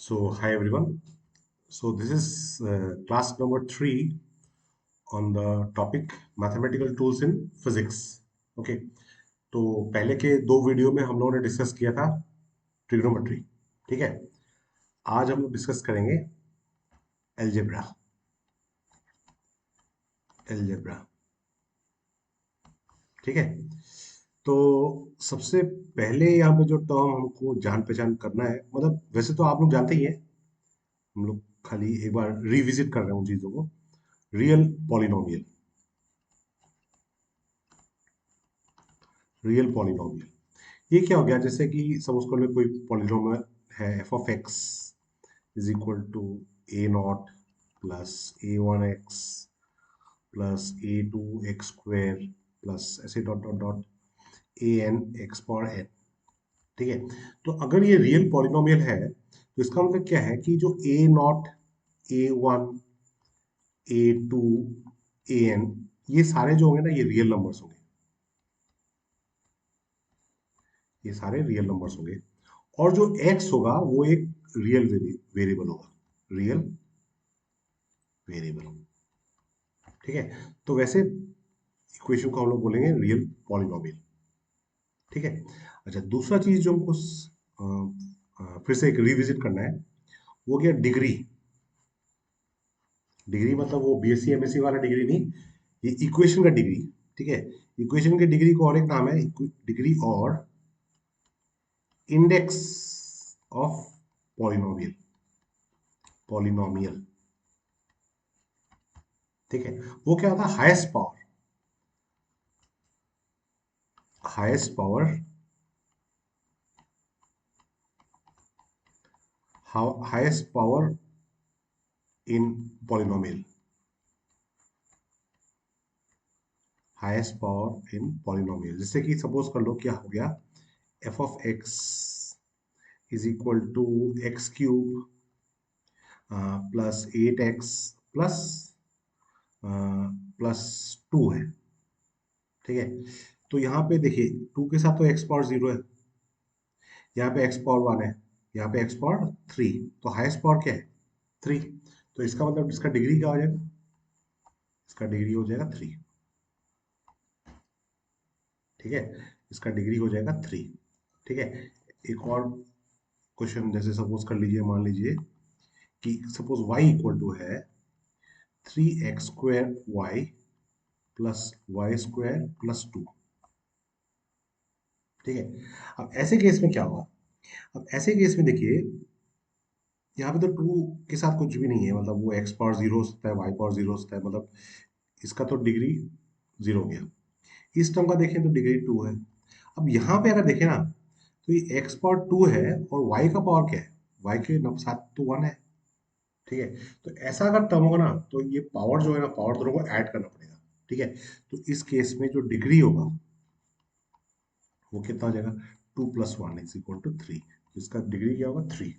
So, hi everyone. So, this is class number 3 on the topic mathematical tools in physics. Okay. तो पहले के दो video में हम लोगों ने डिस्कस किया था ट्रिग्नोमेट्री. ठीक है. आज हम लोग डिस्कस करेंगे एलजेब्रा. एलजेब्रा. ठीक है. तो सबसे पहले यहाँ पे जो टर्म हमको जान पहचान करना है, मतलब वैसे तो आप लोग जानते ही हैं, हम लोग खाली एक बार रिविजिट कर रहे हैं उन चीजों को. Real polynomial. रियल पॉलिनोमियल ये क्या हो गया? जैसे कि सपोज कर लो कोई पॉलिनोमियल है F of x is equal to A naught plus A one X plus A two X square plus ऐसे dot dot dot A N X power N. ठीक है. तो अगर ये रियल पॉलिनोमियल है तो इसका मतलब क्या है कि जो A naught, A one, A two, A N, ये सारे जो होंगे ना, ये रियल नंबर्स होंगे. ये सारे रियल नंबर्स होंगे. और जो x होगा वो एक रियल वेरिएबल होगा. Real variable. ठीक है. तो वैसे इक्वेशन को हम लोग बोलेंगे रियल पॉलिनोमियल. ठीक है. अच्छा, दूसरा चीज जो हमको फिर से एक रिविजिट करना है, वो क्या? डिग्री. डिग्री मतलब वो बीएससी एमएससी वाला डिग्री नहीं, ये इक्वेशन का डिग्री. ठीक है. इक्वेशन के डिग्री को और एक नाम है डिग्री और इंडेक्स ऑफ पॉलिनोमियल. पॉलिनोमियल. ठीक है. वो क्या होता है? Highest power. Highest power. Highest power in polynomial. Highest power in polynomial. जैसे कि सपोज कर लो क्या हो गया, f of x is equal to x cube plus 8x plus plus 2 है. ठीक है. तो यहाँ पे देखिए, 2 के साथ तो एक्स पावर 0 है, यहाँ पे एक्स पावर 1 है, यहाँ पे एक्स पावर 3. तो हाईएस्ट पावर क्या है? 3. तो इसका मतलब इसका डिग्री क्या हो जाएगा? इसका डिग्री हो जाएगा 3. ठीक है. इसका डिग्री हो जाएगा 3. ठीक है. एक और क्वेश्चन जैसे सपोज कर लीजिए, मान लीजिए कि सपोज y इक्वल टू है 3x square y plus y square plus 2. ठीक है. अब ऐसे केस में क्या होगा? अब ऐसे केस में देखिए, यहाँ पे तो 2 के साथ कुछ भी नहीं है, मतलब वो x पावर 0 हो सकता है, y पावर 0 हो सकता है, मतलब इसका तो डिग्री 0 हो गया. इस टर्म का देखें तो डिग्री 2 है. अब यहाँ पे अगर देखें ना, तो ये x पावर 2 है और y का पावर क्या है? y के साथ तो 1 है. ठीक है. तो ऐसा अगर टर्म होगा ना, तो ये पावर जो है ना, पावर दोनों को ऐड करना पड़ेगा. ठीक है. तो इस केस में जो डिग्री होगा वो कितना हो जाएगा? 2 प्लस 1 इज इक्वल टू 3. इसका डिग्री क्या होगा? 3.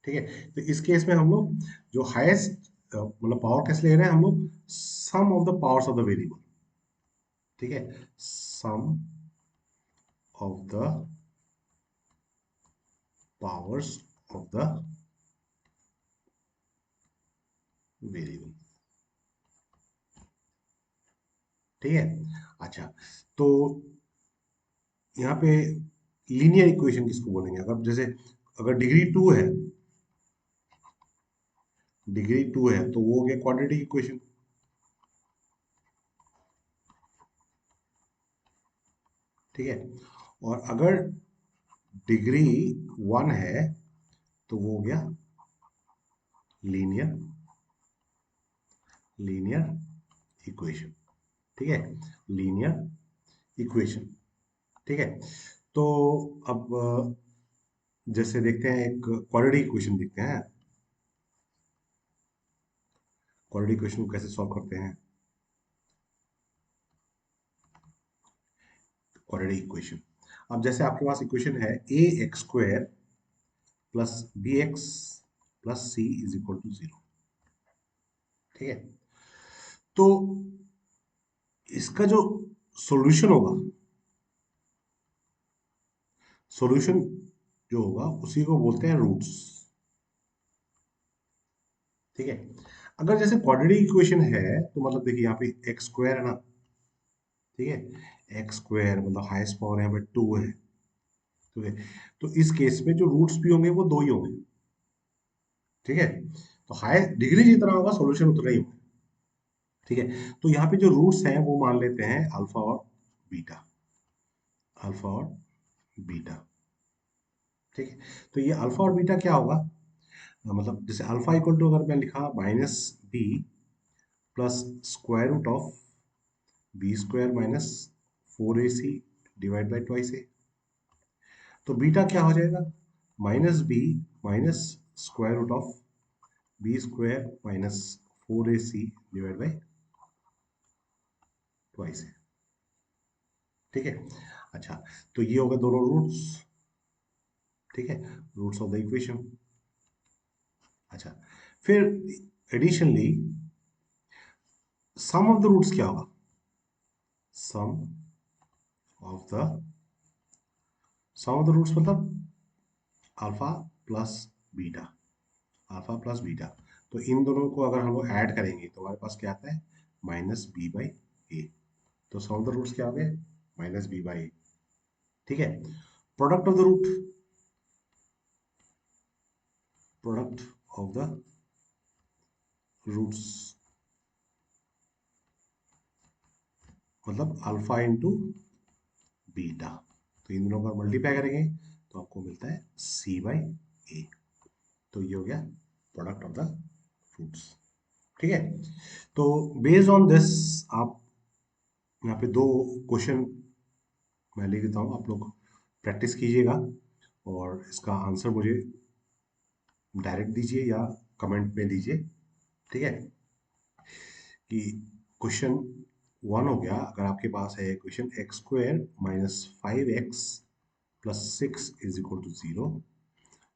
ठीक है. तो इस केस में हम लोग जो हाईएस्ट मतलब पावर कैसे ले रहे हैं हम लोग? Sum of the powers of the variable. ठीक है. Sum of the powers of the variable. ठीक है. अच्छा, तो यहाँ पे लीनियर इक्वेशन किसको बोलेंगे? अगर जैसे अगर डिग्री 2 है, डिग्री 2 है तो वो हो गया क्वाड्रेटिक इक्वेशन. ठीक है. और अगर डिग्री 1 है तो वो हो गया लीनियर. Linear equation. ठीक है. Linear equation. ठीक है. तो अब जैसे देखते हैं, एक क्वाड्रेटिक इक्वेशन देखते हैं. क्वाड्रेटिक इक्वेशन को कैसे सॉल्व करते हैं? Quadratic equation. अब जैसे आपके पास इक्वेशन है A X square plus B X plus C is equal to 0. ठीक है. तो इसका जो सॉल्यूशन होगा, सॉल्यूशन जो होगा उसी को बोलते हैं रूट्स. ठीक है। अगर जैसे क्वाड्रेटिक इक्वेशन है तो मतलब देखिए यहाँ पे एक्स स्क्वायर है ना, ठीक है, एक्स स्क्वायर मतलब हाईएस्ट पावर यहाँ पे 2 है, ठीक है। तो इस केस में जो रूट्स भी होंगे वो 2 ही होंगे, ठीक है। तो हाई डिग्री जितना होगा सॉल्यूशन उतना ही होगा, ठीक है। तो यहाँ पे जो रूट्स हैं वो मान लेते हैं अल्फा और बीटा, अल्फा और बीटा, ठीक है। तो ये अल्फा और बीटा क्या होगा, मतलब जैसे अल्फा इक्वल टू अगर मैं लिखा minus B plus square root of B square minus 4ac divide by twice A, तो बीटा क्या हो जाएगा, minus B minus square root of B square minus 4ac divide by twice A, ठीक है। अच्छा, तो ये हो गए दोनों रूट्स, ठीक है, रूट्स ऑफ द इक्वेशन। अच्छा, फिर additionally sum of the roots क्या होगा, sum of the sum of the roots मतलब alpha plus beta, alpha plus beta, तो इन दोनों को अगर हम लोग ऐड करेंगे तो हमारे पास क्या आता है, माइनस बी बाई ए। तो सम ऑफ द रूट्स क्या हो गए, माइनस बी बाई ए, ठीक है। Product of the root, product of the roots मतलब अल्फा इंटू बीटा, तो इन दोनों का मल्टीप्लाई करेंगे तो आपको मिलता है सी बाई ए। तो ये हो गया प्रोडक्ट ऑफ द फ्रूट्स, ठीक है। तो बेस्ड ऑन दिस आप यहाँ पे दो क्वेश्चन मैं लिख देता हूँ, आप लोग प्रैक्टिस कीजिएगा और इसका आंसर मुझे डायरेक्ट दीजिए या कमेंट में दीजिए, ठीक है। कि क्वेश्चन 1 हो गया, अगर आपके पास है question x square minus 5x plus 6 is equal to 0,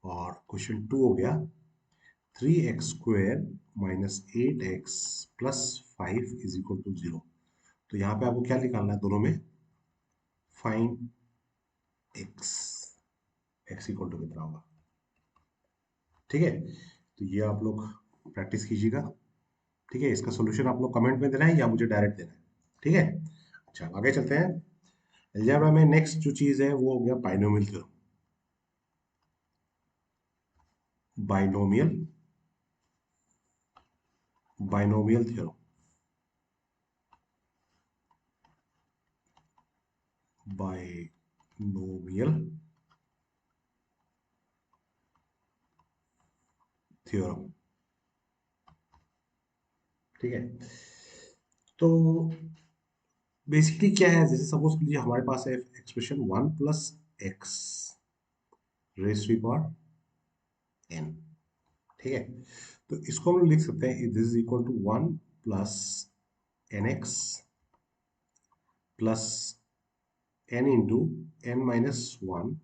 और क्वेश्चन 2 हो गया 3x square minus 8x plus 5 is equal to 0। तो यहाँ पे आपको क्या निकालना है दोनों में, find x, x equal to कितना होगा, ठीक है। तो ये आप लोग प्रैक्टिस कीजिएगा, ठीक है। इसका सॉल्यूशन आप लोग कमेंट में देना है या मुझे डायरेक्ट देना है, ठीक है। अच्छा, आगे चलते हैं। अलजेब्रा में नेक्स्ट जो चीज है वो हो गया binomial theorem, binomial binomial theorem, binomial theorem, ठीक है। तो बेसिकली क्या है, जैसे सपोज कीजिए हमारे पास है expression 1 plus x raise to power N, ठीक है। तो इसको हम लोग लिख सकते हैं this is equal to 1 plus n x plus n into n minus 1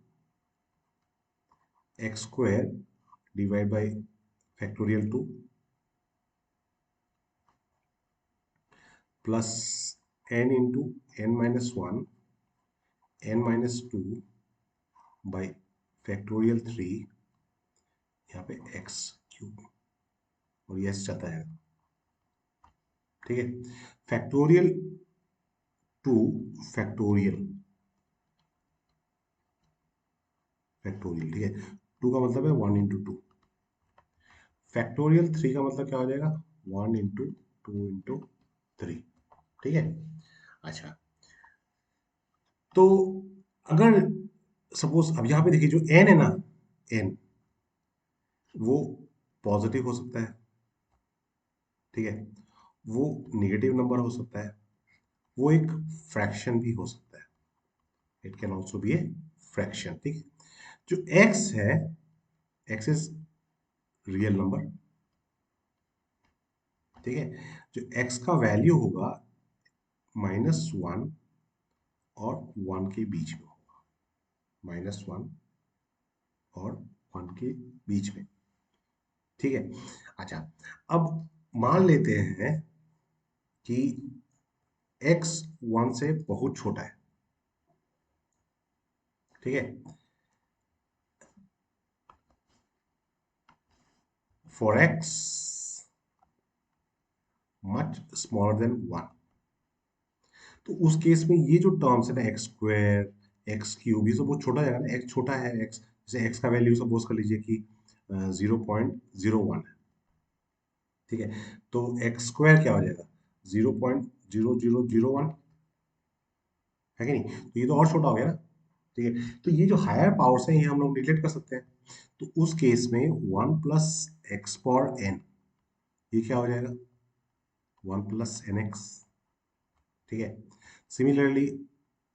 x square divide by factorial 2 plus n into n minus 1 n minus 2 by factorial 3, यहाँ पे एक्स क्यूब और ये जाता है, ठीक है। फैक्टोरियल 2 फैक्टोरियल फैक्टोरियल, ठीक है। 2 का मतलब है 1 इंटू 2, फैक्टोरियल 3 का मतलब क्या हो जाएगा, 1 इंटू 2 इंटू 3, ठीक है। अच्छा, तो अगर सपोज अब यहाँ पे देखिए जो एन है ना, एन वो पॉजिटिव हो सकता है, ठीक है, वो नेगेटिव नंबर हो सकता है, वो एक फ्रैक्शन भी हो सकता है, it can also be a fraction, ठीक है। जो एक्स है, एक्स इज रियल नंबर, ठीक है। जो एक्स का वैल्यू होगा -1 और 1 के बीच में होगा, -1 और 1 के बीच में, ठीक है। अच्छा, अब मान लेते हैं कि x 1 से बहुत छोटा है, ठीक है। For x much smaller than 1। तो उस केस में ये जो टर्म्स है ना, एक्स स्क्वायर, एक्स क्यूब, ये सब बहुत छोटा हो जाएगा ना। एक्स छोटा है, एक्स जैसे एक्स का वैल्यू सपोज कर लीजिए कि 0.01 है, ठीक है। तो एक्स स्क्वायर क्या हो जाएगा, 0.0001, है कि नहीं। तो ये तो और छोटा हो गया ना, ठीक है। तो ये जो हायर पावर्स हैं ये हम लोग निगलेक्ट कर सकते हैं। तो उस केस में 1 + x⁴n, ये क्या हो जाएगा, 1 + nx, ठीक है। सिमिलरली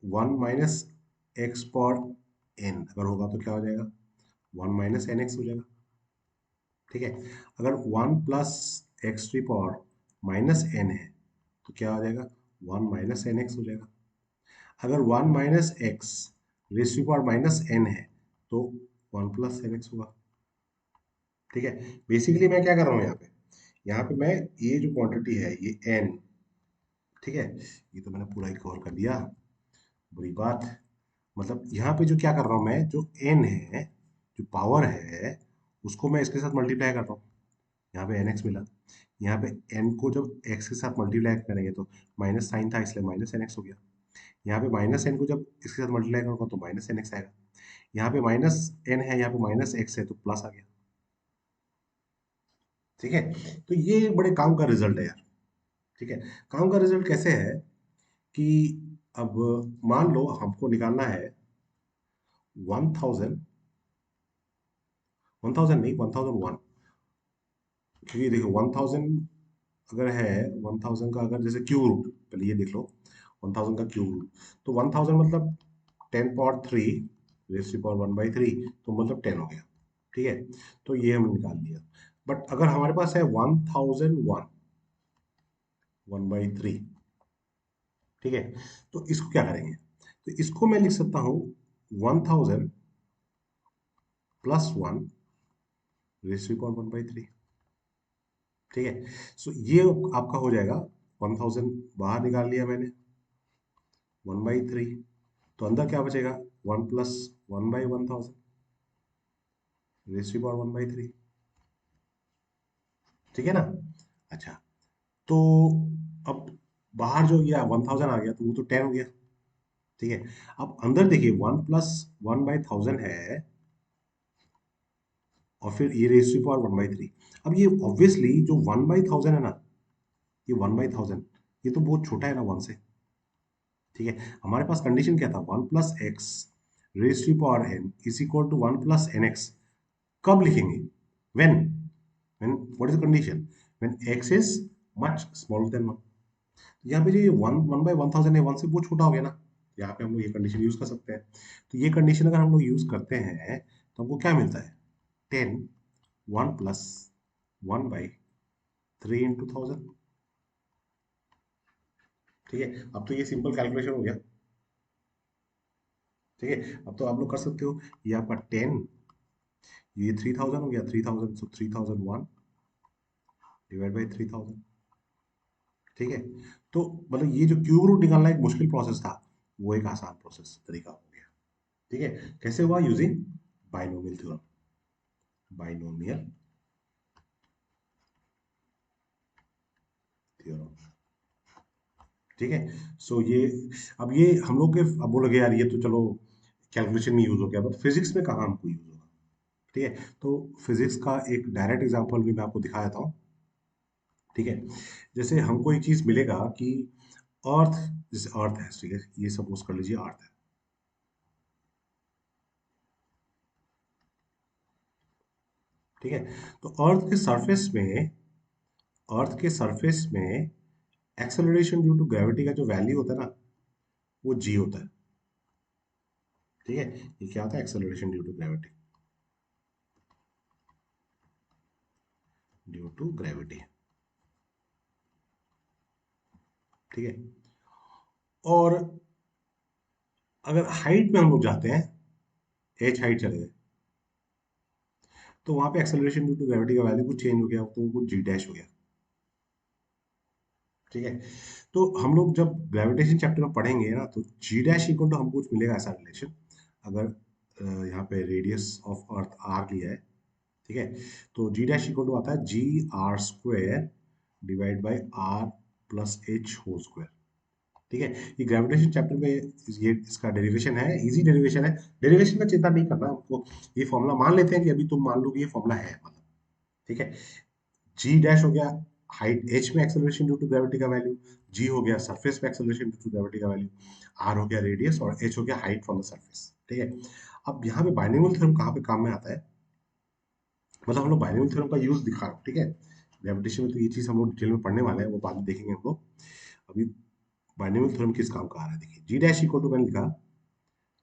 1 - x⁴n अगर होगा तो क्या हो जाएगा, 1 - nx हो जाएगा, ठीक है। अगर 1 + x⁻−n है तो क्या हो जाएगा, 1 - nx हो जाएगा। अगर 1 - x⁻−n है तो 1 + nx होगा, ठीक है। बेसिकली मैं क्या कर रहा हूँ यहाँ पे मैं ये जो क्वांटिटी है ये n, ठीक है, ये तो मैंने पूरा ही कवर कर दिया, बुरी बात। मतलब यहाँ पे जो क्या कर रहा हूँ मैं, जो n है, जो पावर है, उसको मैं इसके साथ मल्टीप्लाई कर रहा हूँ। यहाँ पे nx मिला, यहाँ पे n को जब x के साथ मल्टीप्लाई करेंगे तो माइनस साइन था इसलिए -nx हो गया। यहाँ पे -n को जब इसके साथ मल्टीप्लाई करूँगा तो -nx आएगा। यहाँ पे -n है, यहाँ पे -x है तो प्लस आ गया, ठीक है। तो ये बड़े काम का रिजल्ट है यार, ठीक है। काम का रिजल्ट कैसे है कि अब मान लो हमको निकालना है 1000, 1000 नहीं, 1001, क्योंकि देखो 1000 अगर है, 1000 का अगर जैसे क्यूब रूट, पहले ये देख लो, 1000 का क्यूब रूट, तो 1000 मतलब 10⁻³ तो मतलब 10 हो गया, ठीक है। तो ये हमने निकाल लिया। बट अगर हमारे पास है 1001 1/3, ठीक है, तो इसको क्या करेंगे, तो इसको मैं लिख सकता हूँ 1000 + 1⁻³ ठीक है। सो ये आपका हो जाएगा, 1000 बाहर निकाल लिया मैंने, 1/3, तो अंदर क्या बचेगा, 1 + 1/1000 रेस पावर 1/3, ठीक है ना। अच्छा, तो अब बाहर जो गया 1000 आ गया तो वो तो 10 हो गया, ठीक है। अब अंदर देखिए 1 + 1/1000 है और फिर ये रेस टू पावर 1/3। अब ये ऑब्वियसली जो 1/1000 है ना, ये 1/1000 ये तो बहुत छोटा है ना 1 से, ठीक है। हमारे पास कंडीशन क्या था, 1 + x raise to power n is equal to 1 + nx। कब लिखेंगे, when, what is the condition, when x is much smaller than 1। यहाँ पे जो ये 1/1000 है, 1 से बहुत छोटा हो गया ना, यहाँ पे हम लोग ये कंडीशन यूज कर सकते हैं। तो ये कंडीशन अगर हम लोग यूज करते हैं तो हमको क्या मिलता है, 10 1 + 1/3 × 1000, ठीक है। अब तो ये सिंपल कैलकुलेशन हो गया, ठीक है। अब तो आप लोग कर सकते हो, ये आपका 10, ये 3000 हो गया, 3000, सो 3001 / 3000, ठीक है। तो मतलब ये जो क्यूब रूट निकालना एक मुश्किल प्रोसेस था, वो एक आसान प्रोसेस तरीका हो गया, ठीक है। कैसे हुआ, using binomial theorem, binomial theorem, ठीक है। सो ये, अब ये हम लोग के, अब बोलोगे यार ये तो चलो कैलकुलेशन में यूज हो गया, बट फिजिक्स में कहाँ हमको यूज होगा, ठीक है। तो फिजिक्स का एक डायरेक्ट एग्जांपल भी मैं आपको दिखा देता हूँ, ठीक है। जैसे हमको एक चीज मिलेगा कि अर्थ, जैसे अर्थ है, ठीक है, ये सपोज कर लीजिए अर्थ है, ठीक है। तो अर्थ के सरफेस में एक्सेलरेशन ड्यू टू ग्रेविटी का जो वैल्यू होता है ना, वो जी होता है, ठीक है। ये क्या होता है, acceleration due to gravity, due to gravity, ठीक है। और अगर हाइट में हम लोग जाते हैं, एच हाइट चले गए, तो वहां पे एक्सेलरेशन ड्यू टू ग्रेविटी का वैल्यू कुछ चेंज हो गया, तो वो जी डैश हो गया, ठीक है। तो हम लोग जब ग्रेविटेशन चैप्टर में पढ़ेंगे ना, तो जी डैश इक्वल टू हमको कुछ मिलेगा ऐसा रिलेशन, अगर यहाँ पे रेडियस ऑफ अर्थ आर लिया है, ठीक है। तो जी डैश इक्वल टू आता है G R square divide by R plus H whole square. ठीक है, ये ग्रेविटेशन चैप्टर में ये इसका डेरिवेशन है, इजी डेरिवेशन है। डेरिवेशन का चिंता नहीं करना हमको, ये फॉर्मूला मान लेते हैं कि अभी तुम मान लो कि ये फॉर्मूला है मतलब। ठीक है, जी डैश हो गया हाइट एच में एक्सेलरेशन ड्यू टू ग्रेविटी का वैल्यू, जी हो गया सरफेस में एक्सेलरेशन ड्यू टू ग्रेविटी का वैल्यू, आर हो गया रेडियस और एच हो गया हाइट फ्रॉम द सरफेस। ठीक है, अब यहाँ पे बाइनोमियल थ्योरम कहाँ पे काम में आता है, मतलब हम लोग बाइनोमियल थ्योरम का यूज दिखा रहा हूँ। ठीक है, ग्रेविटेशन में तो ये चीज हम लोग डिटेल में पढ़ने वाले हैं, वो बाद में देखेंगे हम लोग। अभी बाइनोमियल थ्योरम किस काम का आ रहा है देखिए, जी डैश इक्वल टू मैंने लिखा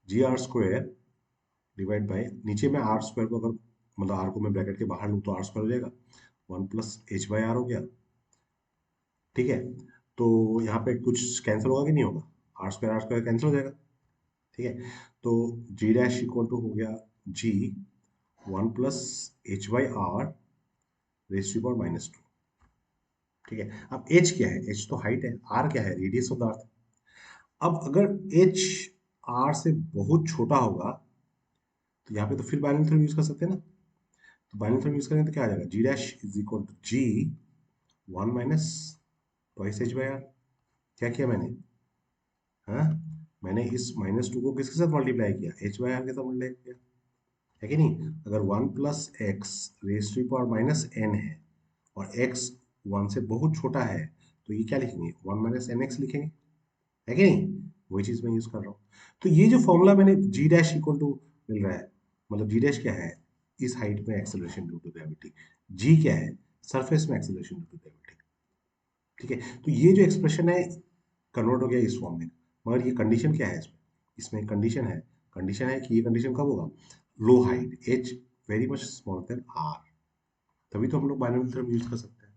जी आर स्क्वायर डिवाइड बाई, नीचे में आर स्क्वायर को अगर मतलब आर को मैं ब्रैकेट के बाहर लूँ तो आर स्क्वायर हो जाएगा, one plus H by r हो गया। ठीक है, तो यहाँ पे कुछ कैंसिल होगा कि नहीं होगा, आर स्क्वायर कैंसिल हो जाएगा। ठीक है, तो जी डैश इक्वल टू हो गया G one plus H by R raise to power minus two. ठीक है, अब एच क्या है, एच तो हाइट है, आर क्या है, रेडियस ऑफ द अर्थ। अब अगर एच आर से बहुत छोटा होगा तो यहाँ पे तो फिर बाइनोमियल थ्योरम यूज कर सकते हैं ना। तो बाइनोमियल थ्योरम यूज करेंगे तो क्या आ जाएगा, G dash is equal to G one minus twice H by R. क्या किया मैंने, हाँ, मैंने इस माइनस टू को किसके साथ मल्टीप्लाई किया, एच बाई आर के साथ मल्टीप्लाई किया, है कि नहीं। अगर one plus x raise to power minus n है और एक्स वन से बहुत छोटा है, तो ये क्या लिखेंगे, वन माइनस एन एक्स लिखेंगे, है कि नहीं। वही चीज मैं यूज कर रहा हूँ। तो ये जो फॉर्मूला मैंने जी डैश इक्वल टू मिल रहा है, मतलब जी डैश क्या है, इस हाइट में एक्सेलरेशन ड्यू टू ग्रेविटी, जी क्या है, सरफेस में एक्सेलरेशन ड्यू टू ग्रेविटी। ठीक है, तो ये जो एक्सप्रेशन है कन्वर्ट हो गया इस फॉर्म में। मगर ये कंडीशन क्या है इसमें, इसमें कंडीशन है कि ये कंडीशन कब होगा, low height H very much smaller than R, तभी तो हम लोग बाइनोमियल थ्योरम यूज कर सकते हैं।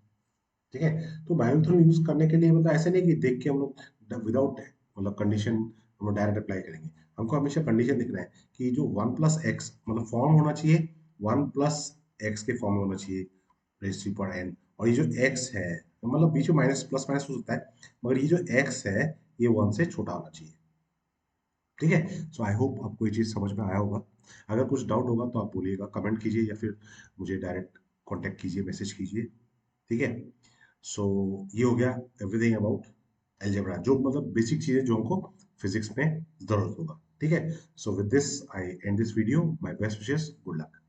ठीक है, तो बाइनोमियल थ्योरम यूज करने के लिए मतलब ऐसे नहीं कि देख के हम लोग विदाउट मतलब कंडीशन हम लोग डायरेक्ट अप्लाई करेंगे। हमको हमेशा कंडीशन देखना है कि जो वन प्लस एक्स मतलब फॉर्म होना चाहिए, वन प्लस एक्स के फॉर्म में होना चाहिए रेज़ टू पावर एन, और ये जो एक्स है मतलब बीच में माइनस प्लस माइनस हो सकता है, मगर ये जो एक्स है ये वन से छोटा होना चाहिए। ठीक है, सो आई होप आपको ये चीज़ समझ में आया होगा। अगर कुछ डाउट होगा तो आप बोलिएगा, कमेंट कीजिए या फिर मुझे डायरेक्ट कांटेक्ट कीजिए, मैसेज कीजिए। ठीक है, सो ये हो गया एवरीथिंग अबाउट अलजेब्रा, जो मतलब बेसिक चीज़ें जो हमको फिजिक्स में ज़रूरत होगा। ठीक है, so with this I and this video, my best wishes, good luck.